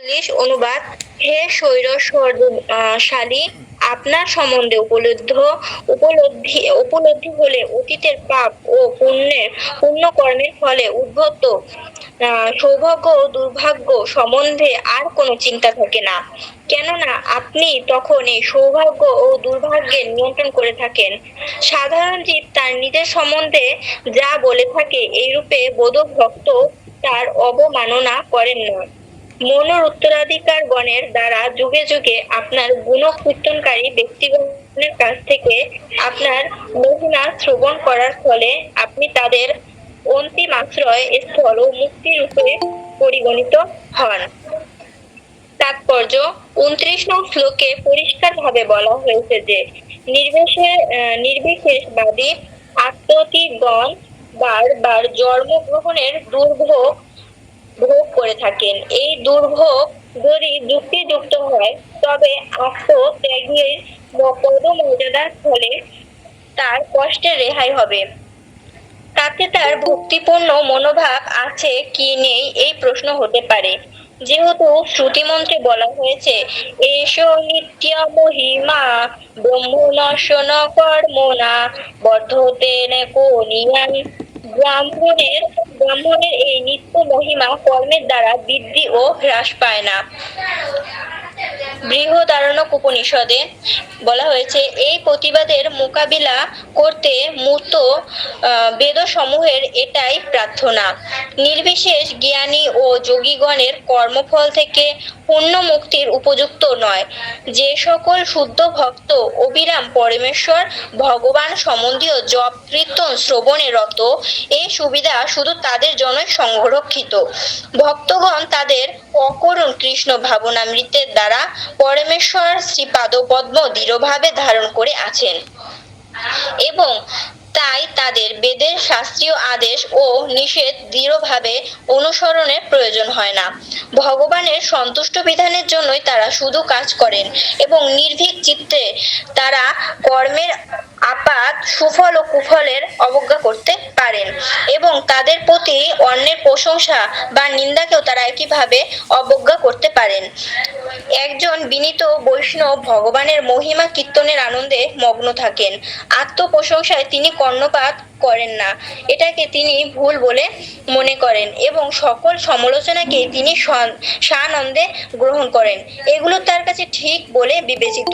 English অনুবাদ। হে স্বৈরশালী, আপনার সম্বন্ধে উপলব্ধি হলে অতীতের পাপ ও পুণ্যকর্মের ফলে উদ্ভূত সৌভাগ্য ও দুর্ভাগ্য সম্বন্ধে আর কোনো চিন্তা থাকে না, কেননা আপনি তখন এই সৌভাগ্য ও দুর্ভাগ্যের নিয়ন্ত্রণ করে থাকেন। সাধারণ জীব তার নিজের সম্বন্ধে যা বলে থাকে, এইরূপে বোধক ভক্ত তার অবমাননা করেন না। মনুর উত্তরাধিকারগণের দ্বারা যুগে যুগে আপনার গুণকীর্তনকারী ব্যক্তিগণের কাছ থেকে আপনার মহিমা শ্রবণ করার ফলে আপনি তাদের অন্তিম আশ্রয় স্থল ও মুক্তিরূপে পরিগণিত হন। তাৎপর্য: 29 নং শ্লোকে পরিষ্কারভাবে বলা হয়েছে যে নির্বিশেষবাদী আত্মতীগণ বারবার জন্মগ্রহণের দুর্ভোগ ভোগ করে থাকেন। এই দুর্ভোগ যদি যুক্তিযুক্ত হয়, তবে আত্মত্যাগের পদমর্যাদার ফলে তার কষ্টের রেহাই হবে। তাতে তার ভক্তিপূর্ণ মনোভাব আছে কি নেই এই প্রশ্ন হতে পারে। যেহেতু শ্রুতিমন্ত্রে বলা হয়েছে, এষ নিত্য মহিমা ব্রহ্মণস্য ন কর্মণা বর্ধতে নেকো নিয়ান। ব্রাহ্মণের এই নিত্য মহিমা কর্মের দ্বারা বৃদ্ধি ও হ্রাস পায় না। বৃহদারণ্যক উপনিষদে বলা হয়েছে, এই প্রতিবাদের মোকাবিলা করতে মূর্ত বেদসমূহের এটাই প্রার্থনা। নির্বিশেষ জ্ঞানী ও যোগীগণের কর্মফল থেকে পূর্ণ মুক্তির উপযুক্ত নয়। যে সকল শুদ্ধ ভক্ত অবিরাম পরমেশ্বর ভগবান সম্বন্ধীয় জপ কীর্তন শ্রবণে রত, এই সুবিধা শুধু তাদের জন্যই সংরক্ষিত। ভক্তগণ তাদের অকরুণ কৃষ্ণ ভাবনামৃতের দ্বারা পরমেশ্বর শ্রীপাদপদ্ম দৃঢ়ভাবে ধারণ করে আছেন এবং তাই তাদের বেদের শাস্ত্রীয় আদেশ ও নিষেধ দৃঢ়ভাবে অনুসরণের প্রয়োজন হয় না। ভগবানের সন্তুষ্ট বিধানের জন্যই তারা শুধু কাজ করেন এবং নির্ভীক চিত্তে তারা কর্মের আপাত সুফল ও কুফলের অবজ্ঞা করতে পারেন এবং তাদের প্রতি অন্যের প্রশংসা বা নিন্দাকেও তারা একইভাবে অবজ্ঞা করতে পারেন। একজন বিনীত বৈষ্ণব ভগবানের মহিমা কীর্তনের আনন্দে মগ্ন থাকেন, আত্মপ্রশংসায় তিনি কর্ণপাত করেন না, এটাকে তিনি ভুল বলে মনে করেন এবং সকল সমালোচনাকে তিনি সানন্দে গ্রহণ করেন। এগুলো তার কাছে ঠিক বলে বিবেচিত।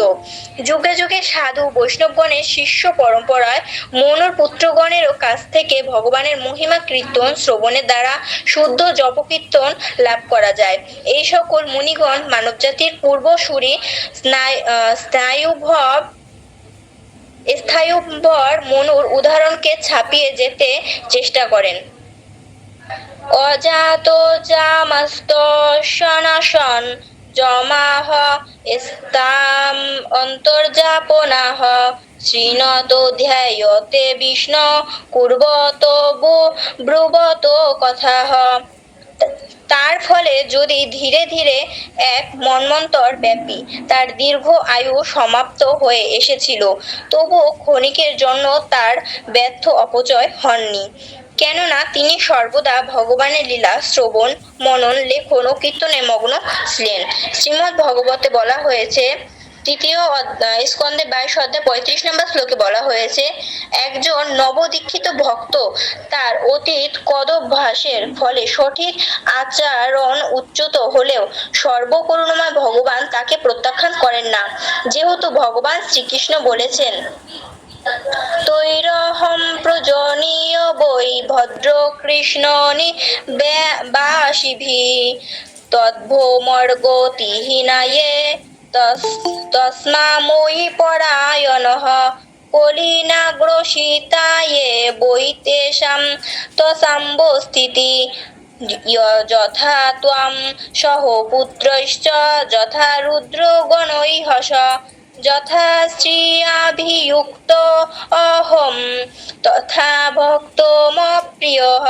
যুগে যুগে সাধু বৈষ্ণবগণের শিষ্য পরম্পরায় মনুর পুত্রগণেরও কাছ থেকে ভগবানের মহিমা কীর্তন শ্রবণের দ্বারা শুদ্ধ জপকীর্তন লাভ করা যায়। এই সকল মুনিগণ মানবজাতির পূর্বসূরি স্থায়ুভর মনুর উদাহরণকে ছাপিয়ে যেতে চেষ্টা করেন। অজাত জামাস্ত সনাসন জমাহ স্তাম অন্তর্যাপনাহ শ্রীণত ধ্যায়তে বিষ্ণু কুর্বত ব্রুবত কথাহ। তার ফলে যদি ধীরে ধীরে এক মন্বন্তর ব্যাপী তার দীর্ঘ আয়ু সমাপ্ত হয়ে এসেছিল, তবুও ক্ষণিকের জন্য তার ব্যর্থ অপচয় হননি, কেননা তিনি সর্বদা ভগবানের লীলা শ্রবণ মনন লেখন ও কীর্তনে মগ্ন ছিলেন। শ্রীমদ্ ভাগবতে বলা হয়েছে, 3য় স্কন্ধে 22 অধ্যায় 35 নম্বর শ্লোকে বলা হয়েছে, একজন নবদীক্ষিত ভক্ত তার অতীত কদভ্যাসের ফলে সঠিক আচরণ উচ্যুত হলেও সর্বকরুণাময় ভগবান তাকে প্রত্যাখ্যান করেন না। যেহেতু ভগবান শ্রীকৃষ্ণ বলেছেন, তৈরহম প্রজনীয় বৈ ভদ্র কৃষ্ণ বাসিভি তদ্ভোমর্গতিহীনায়ে তস্মা মই পরায়ণঃ কলিনাগ্রসীতায়ে বৈতেশাম তসাম্বস্থিতি যথা ত্বম সহ পুত্রশ্চ যথা রুদ্রগণৈঃ যথা শ্রিয়াভিযুক্ত অহম তথা ভক্তমপ্রিয়ঃ।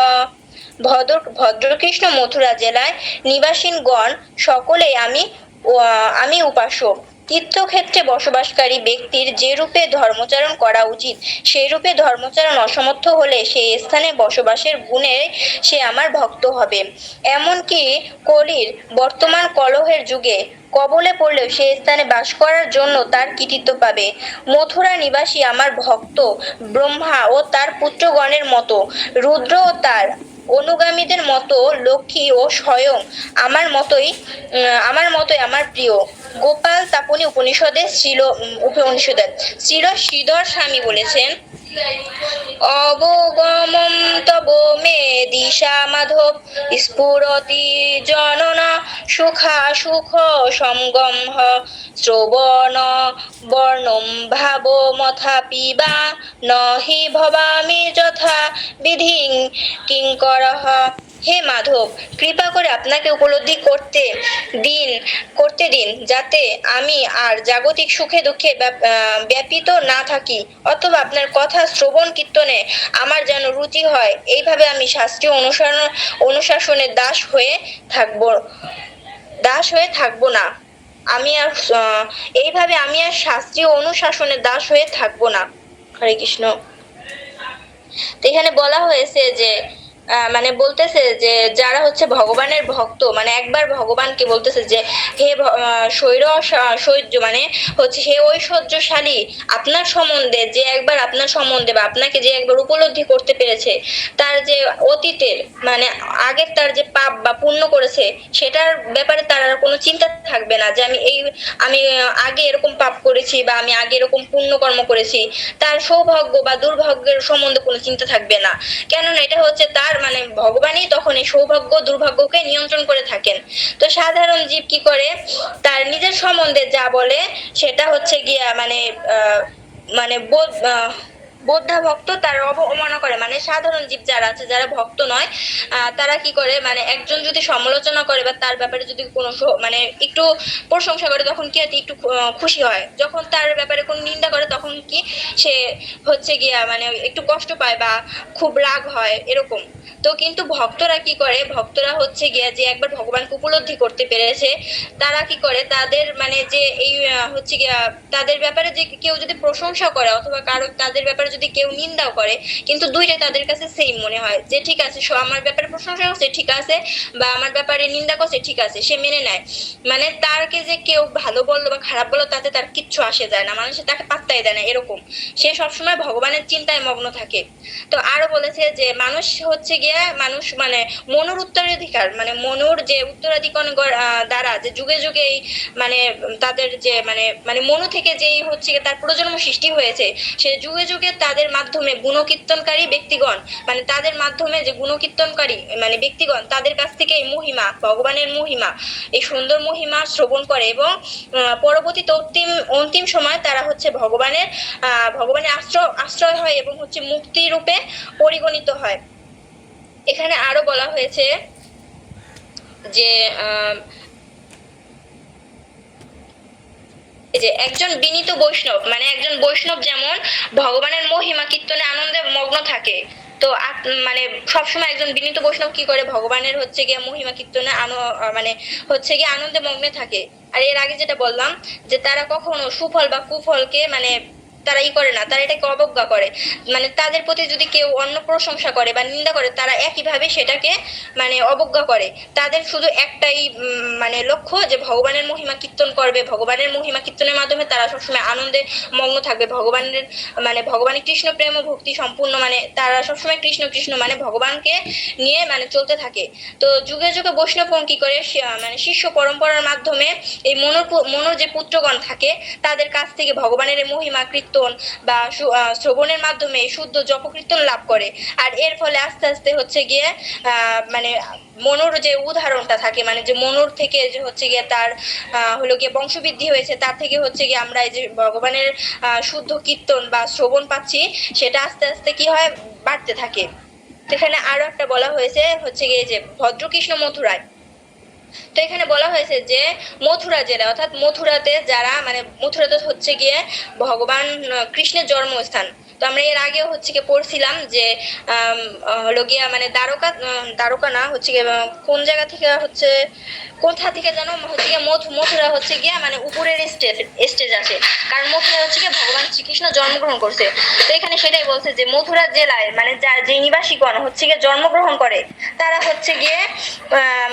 ভদ্রকৃষ্ণ মথুরা জেলায় নিবাসীগণ সকলেই আমি উপাস্য। তীর্থক্ষেত্রে বসবাসকারী ব্যক্তির যে রূপে ধর্মচারণ করা উচিত সেই রূপে ধর্মচারণ অসমর্থ হলে সেই স্থানে বসবাসের গুণে সে আমার ভক্ত হবে। এমনকি কলির বর্তমান কলহের যুগে কবলে পড়লেও সে স্থানে বাস করার জন্য তার কৃতিত্ব পাবে। মথুরা নিবাসী আমার ভক্ত ব্রহ্মা ও তার পুত্রগণের মতো, রুদ্র ও তার অনুগামীদের মতো লক্ষ্মী ও স্বয়ং আমার মতোই আমার প্রিয়। গোপাল তাপনী উপনিষদে শ্রীল শ্রীধর স্বামী বলেছেন, অবগমম তব মে দিশা মাধব স্ফুরতি জনন সুখা সুখ সঙ্গম শ্রবণ বর্ণম ভাব মথাপি বা নহি ভবামি যথা বিধিং কিঙ্করঃ। হে মাধব, কৃপা করে আপনাকে উপলব্ধি করতে দিন যাতে আমি আর জাগতিক সুখে দুঃখে ব্যাপৃত না থাকি, অথবা আপনার কথা শ্রবণ কীর্তনে আমার যেন রুচি হয়। এইভাবে আমি শাস্ত্রীয় অনুশাসনের দাস হয়ে থাকবো না। এইভাবে আমি আর শাস্ত্রীয় অনুশাসনের দাস হয়ে থাকবো না। হরে কৃষ্ণ। তো এখানে বলা হয়েছে যে মানে বলতেছে যে যারা হচ্ছে ভগবানের ভক্ত, মানে একবার ভগবানকে বলতেছে যে হে সৌর্য মানে হচ্ছে হে ঐশ্বর্যশালী, আপনার সম্বন্ধে যে একবার আপনার সম্বন্ধে বা আপনাকে যে একবার উপলব্ধি করতে পেরেছে, তার যে অতীতের মানে আগের তার যে পাপ বা পুণ্য করেছে সেটার ব্যাপারে তার আর কোনো চিন্তা থাকবে না যে আমি আগে এরকম পাপ করেছি বা আমি আগে এরকম পুণ্য কর্ম করেছি। তার সৌভাগ্য বা দুর্ভাগ্যের সম্বন্ধে কোনো চিন্তা থাকবে না, কেননা এটা হচ্ছে তার মানে ভগবানই তখন এই সৌভাগ্য দুর্ভাগ্যকে নিয়ন্ত্রণ করে থাকেন। তো সাধারণ জীব কি করে, তার নিজের সম্বন্ধে যা বলে সেটা হচ্ছে গিয়া মানে বোদ্ধা ভক্ত তার অবমাননা করে। মানে সাধারণ জীব যারা আছে, যারা ভক্ত নয়, তারা কি করে, মানে একজন যদি সমালোচনা করে বা তার ব্যাপারে যদি কোনো মানে একটু প্রশংসা করে তখন কি একটু খুশি হয়, যখন তার ব্যাপারে কোনো নিন্দা করে তখন কি সে হচ্ছে গিয়া মানে একটু কষ্ট পায় বা খুব রাগ হয় এরকম। তো কিন্তু ভক্তরা কি করে, ভক্তরা হচ্ছে গিয়া যে একবার ভগবানকে উপলব্ধি করতে পেরেছে, তারা কি করে তাদের মানে যে এই হচ্ছে গিয়া তাদের ব্যাপারে যে কেউ যদি প্রশংসা করে অথবা কারো তাদের ব্যাপারে যদি কেউ নিন্দাও করে, কিন্তু দুইটাই তাদের কাছে সেম মনে হয় যে ঠিক আছে, আমার ব্যাপারে প্রশংসা করছে ঠিক আছে, বা আমার ব্যাপারে নিন্দা করছে ঠিক আছে, সে মেনে নেয়। মানে তারকে যে কেউ ভালো বললো বা খারাপ বললো তাতে তার কিচ্ছু আসে যায় না, মানুষ তাকে পাত্তাই দেয় না এরকম। সে সবসময় ভগবানের চিন্তায় মগ্ন থাকে। তো আরো বলেছে যে মানুষ হচ্ছে গিয়া মানুষ মানে মনুর উত্তরাধিকার, মানে মনুর যে উত্তরাধিকার দ্বারা যে যুগে যুগে মানে তাদের যে মানে মানে মনু থেকে যেই হচ্ছে তার প্রজন্ম সৃষ্টি হয়েছে, সে যুগে যুগে তাদের মাধ্যমে গুণকীর্তনকারী ব্যক্তিগণ, মানে তাদের মাধ্যমে যে গুণকীর্তনকারী মানে ব্যক্তিগণ তাদের কাছ থেকে এই মহিমা, ভগবানের মহিমা, এই সুন্দর মহিমা শ্রবণ করে এবং পরবর্তীতে অন্তিম সময় তারা হচ্ছে ভগবানের আশ্রয় হয় এবং হচ্ছে মুক্তি রূপে পরিগণিত হয়। এখানে আরো বলা হয়েছে যে একজন বিনীত বৈষ্ণব, মানে একজন বৈষ্ণব যেমন ভগবানের মহিমা কীর্তনে আনন্দে মগ্ন থাকে, তো মানে সবসময় একজন বিনীত বৈষ্ণব কি করে, ভগবানের হচ্ছে গিয়ে মহিমা কীর্তনে মানে হচ্ছে গিয়ে আনন্দে মগ্নে থাকে। আর এর আগে যেটা বললাম যে তারা কখনো সুফল বা কুফলকে মানে তারা করে না, তারা এটাকে অবজ্ঞা করে। মানে তাদের প্রতি যদি কেউ অন্য প্রশংসা করে বা নিন্দা করে, তারা একইভাবে সেটাকে মানে অবজ্ঞা করে। তাদের শুধু একটাই মানে লক্ষ্য যে ভগবানের মহিমা কীর্তন করবে, ভগবানের মহিমা কীর্তনের মাধ্যমে তারা সবসময় আনন্দে মগ্ন থাকবে, ভগবানের কৃষ্ণ প্রেম ও ভক্তি সম্পূর্ণ, মানে তারা সবসময় কৃষ্ণ কৃষ্ণ মানে ভগবানকে নিয়ে মানে চলতে থাকে। তো যুগে যুগে বৈষ্ণবগণ কি করে, মানে শিষ্য পরম্পরার মাধ্যমে এই মনুর যে পুত্রগণ থাকে তাদের কাছ থেকে ভগবানের মহিমা কীর্তন বা শ্রবণের মাধ্যমে শুদ্ধ জপকীর্তন লাভ করে। আর এর ফলে আস্তে আস্তে হচ্ছে গিয়ে মানে মনুর যে উদাহরণটা থাকে, মানে যে মনুর থেকে যে হচ্ছে গিয়ে তার হলো গিয়ে বংশবৃদ্ধি হয়েছে, তার থেকে হচ্ছে গিয়ে আমরা এই যে ভগবানের শুদ্ধ কীর্তন বা শ্রবণ পাচ্ছি, সেটা আস্তে আস্তে কি হয়, বাড়তে থাকে। এখানে আরো একটা বলা হয়েছে হচ্ছে গিয়ে যে ভদ্রকৃষ্ণ মথুরায়। তো এখানে বলা হয়েছে যে মথুরা জেলা, অর্থাৎ মথুরাতে যারা মানে মথুরাতে হচ্ছে গিয়ে ভগবান কৃষ্ণের জন্মস্থান। তো আমরা এর আগেও হচ্ছে গিয়ে পড়ছিলাম যে হলো গিয়া মানে দ্বারকা না হচ্ছে গিয়ে কোন জায়গা থেকে হচ্ছে কোথা থেকে যেন হচ্ছে গিয়ে মথুরা হচ্ছে গিয়া মানে উপরের স্টেজ আছে, কারণ মথুরা হচ্ছে গিয়ে ভগবান শ্রীকৃষ্ণ জন্মগ্রহণ করছে। তো এখানে সেটাই বলছে যে মথুরা জেলায় মানে যার যে নিবাসীগণ হচ্ছে গিয়ে জন্মগ্রহণ করে তারা হচ্ছে গিয়ে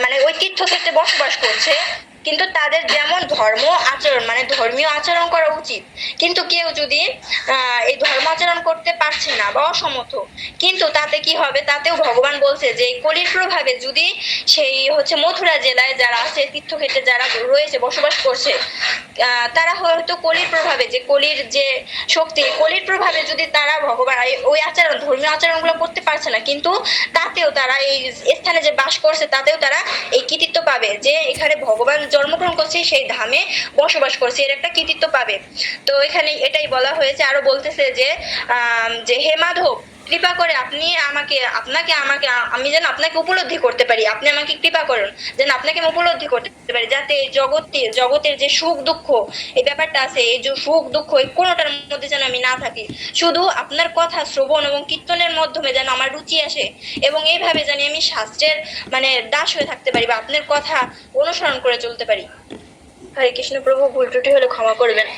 মানে ওই তীর্থক্ষেত্রে বসবাস করছে, কিন্তু তাদের যেমন ধর্ম আচরণ মানে ধর্মীয় আচরণ করা উচিত, কিন্তু কেউ যদি এই ধর্ম আচরণ করতে পারছে না বা অসমর্থ, কিন্তু তাতে কি হবে, তাতেও ভগবান বলছে যে কলির প্রভাবে যদি সেই হচ্ছে মথুরা জেলায় যারা আছে তীর্থক্ষেত্রে যারা রয়েছে বসবাস করছে, তারা হয়তো কলির প্রভাবে যে কলির যে শক্তি কলির প্রভাবে যদি তারা ভগবান ওই আচরণ ধর্মীয় আচরণগুলো করতে পারছে না, কিন্তু তাতেও তারা এই স্থানে যে বাস করছে তাতেও তারা এই কৃতিত্ব পাবে যে এখানে ভগবান জন্মগ্রহণ করছে সেই ধামে বসবাস করছে, এর একটা কৃতিত্ব পাবে। তো এখানে এটাই বলা হয়েছে। আরো বলতেছে যে হে মাধব, কৃপা করে আপনি আমাকে আমি যেন আপনাকে উপলব্ধি করতে পারি, আপনি আমাকে কৃপা করুন যেন আপনাকে আমি উপলব্ধি করতে পারি, যাতে এই জগতের যে সুখ দুঃখ এই ব্যাপারটা আছে, এই যে সুখ দুঃখ এই কোনোটার মধ্যে যেন আমি না থাকি, শুধু আপনার কথা শ্রবণ এবং কীর্তনের মাধ্যমে যেন আমার রুচি আসে, এবং এইভাবে জানি আমি শাস্ত্রের মানে দাস হয়ে থাকতে পারি বা আপনার কথা অনুসরণ করে চলতে পারি। হরে কৃষ্ণ প্রভু, ভুল ত্রুটি হলে ক্ষমা করবেন।